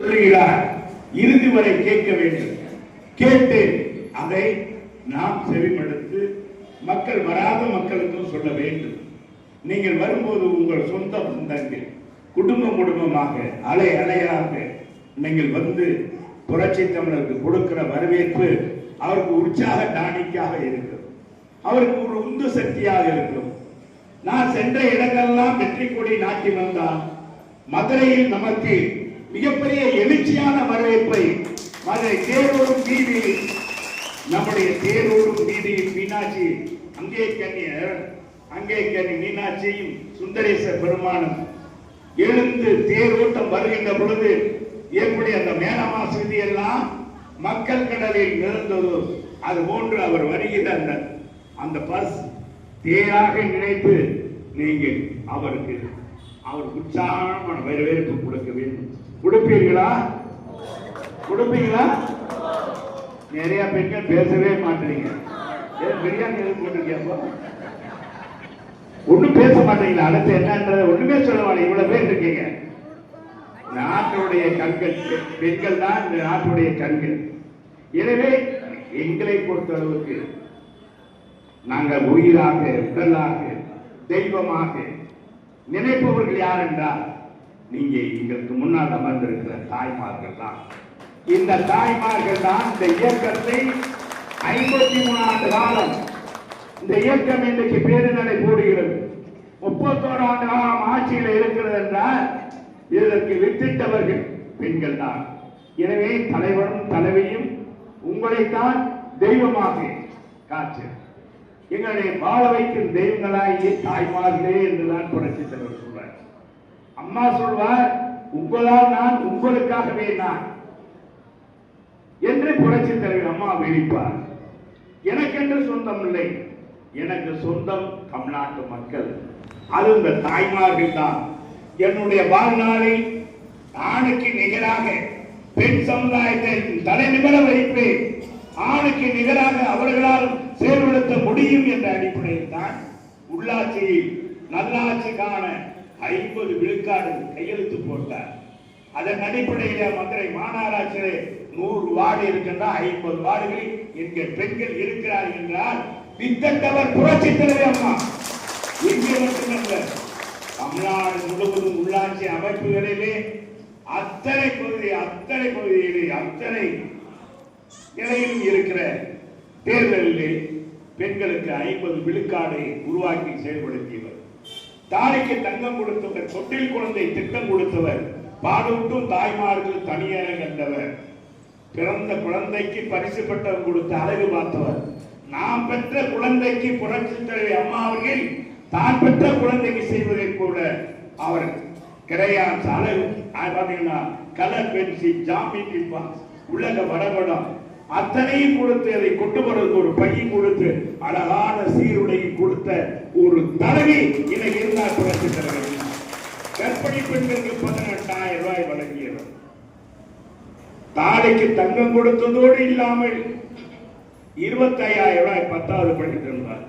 சொல்லுகிறார், இறுதி வரை கேட்க வேண்டும். கேட்டு அதை நாம் செவிமடுத்து மக்கள் வராத மக்களுக்கும் சொல்ல வேண்டும். நீங்கள் வரும்போது உங்கள் சொந்த சொந்தங்கள் குடும்பமாக அலை அலையாக நீங்கள் வந்து புரட்சி தமிழருக்கு கொடுக்கிற வரவேற்பு அவருக்கு உற்சாக டானிக்காக இருக்கும், அவருக்கு ஒரு உந்து சக்தியாக இருக்கும். நான் சென்ற இடங்கள்லாம் வெற்றி கொடி நாட்டி வந்தால் மதுரையில் நமக்கு மிகப்பெரிய எழுச்சியான வரவேற்பை மதுரை தேரோடும் வீதியில், நம்முடைய தேரோடும் வீதியில் மீனாட்சி அங்கே கன்னி மீனாட்சியும் சுந்தரேச பெருமானும் எழுந்து தேரோட்டம் வருகின்ற பொழுது எப்படி அந்த மேனமாசு விதியெல்லாம் மக்கள் கடலில் நிறந்ததோ அது போன்று அவர் வருகிற அந்த பஸ் தேராக நினைத்து நீங்கள் அவருக்கு உற்சாகமான வரவேற்பு கொடுக்க வேண்டும். கொடுப்பீர்களா? நிறைய பெண்கள் பேசவே மாட்டீங்க. பிரியாணி எதுவும் போட்டிருக்கியா? ஒண்ணும் பேச மாட்டீங்களா? அடுத்து என்னன்றத ஒண்ணுமே சொல்ல மாட்டீங்க. இவ்வளவு பேர் இருக்கீங்க. நாட்டுடைய கண்கள் பெண்கள் தான் இந்த நாட்டுடைய கண்கள். எனவே எங்களை பொறுத்த அளவுக்கு நாங்கள் உயிராக உடலாக தெய்வமாக நினைப்பவர்கள் யார் என்றால் நீங்க எங்களுக்கு முன்னால் அமர்ந்திருக்கிற தாய்மார்கள் தான். இந்த தாய்மார்கள் தான் இந்த இயக்கத்தை 53 ஆண்டு காலம் இந்த இயக்கம் இன்றைக்கு பேருநடை போடுகிறது. 31 ஆண்டு காலம் ஆட்சியில் இருக்கிறது என்றால் இதற்கு வித்திட்டவர்கள் பெண்கள் தான். எனவே தலைவரும் தலைவியும் உங்களைத்தான் தெய்வமாக காற்று எங்களை வாழ வைக்கும் தெய்வங்களாகிய தாய்மார்களே என்றுதான் புரட்சி தலைவர் சொல்வார். அம்மா சொல்வார், உங்களால் நான், உங்களுக்காகவே நான் என்று புரட்சி தலைவர் அம்மா விழிப்பார். எனக்கென்று சொந்தம் இல்லை, எனக்கு சொந்தம் தமிழ்நாட்டு மக்கள், அது இந்த தாய்மார்கள் தான். என்னுடைய வாழ்நாளில் ஆணுக்கு நிகராக பெண் சமுதாயத்தை தலைநிமிர வைப்பேன், ஆணுக்கு நிகராக அவர்களால் செயல்படுத்த முடியும் என்ற அடிப்படையில் தான் உள்ளாட்சியில் நல்லாட்சி காண 50 விழுக்காடு கையெழுத்து போட்டார். அதன் அடிப்படையில் மதுரை மாநகராட்சியிலே 100 வார்டு இருக்கின்ற 50 வார்டுகளில் எங்கள் பெண்கள் இருக்கிறார்கள் என்றால் வித்தட்டவர் புரட்சி தலைவர் அம்மா. இங்கே மட்டுமல்ல, தமிழ்நாடு முழுவதும் உள்ளாட்சி அமைப்புகளிலே அத்தனை பகுதியிலே அத்தனை நிலையிலும் இருக்கிற தேர்தலிலே பெண்களுக்கு 50 விழுக்காடை உருவாக்கி செயல்படுத்தியவர். தாய்க்கு தங்கம் கொடுத்தவர், தொட்டில் குழந்தை திட்டம் கொடுத்தவர், பாலூட்டும் தாய்மார்கள் தனியாக கண்டவர், பிறந்த குழந்தைக்கு பரிசு பெற்றவர் கொடுத்த அழகு பார்த்தவர், நாம் பெற்ற குழந்தைக்கு புரட்சி தலைவர் அம்மா அவர்கள் தான் பெற்ற குழந்தைக்கு செய்வதை கூட அவர் கிரையான்ஸ் அழகு பாத்தீங்கன்னா கலர் பென்சில் ஜாமெட்ரி பாக்ஸ் உலக வரைபடம் அத்தனையும் கொடுத்து அதை கொண்டு வரதுக்கு ஒரு பையன் கொடுத்து அழகான சீருடையும் கொடுத்த ஒரு தலைவி இன்னைக்கு இருந்தார் புரட்சி தலைவர். கர்ப்பிணி பெண்களுக்கு 18,000 ரூபாய் வழங்கியது. தாலிக்கு தங்கம் கொடுத்ததோடு இல்லாமல் 25,000 ரூபாய் 10வது படித்திருந்தார்.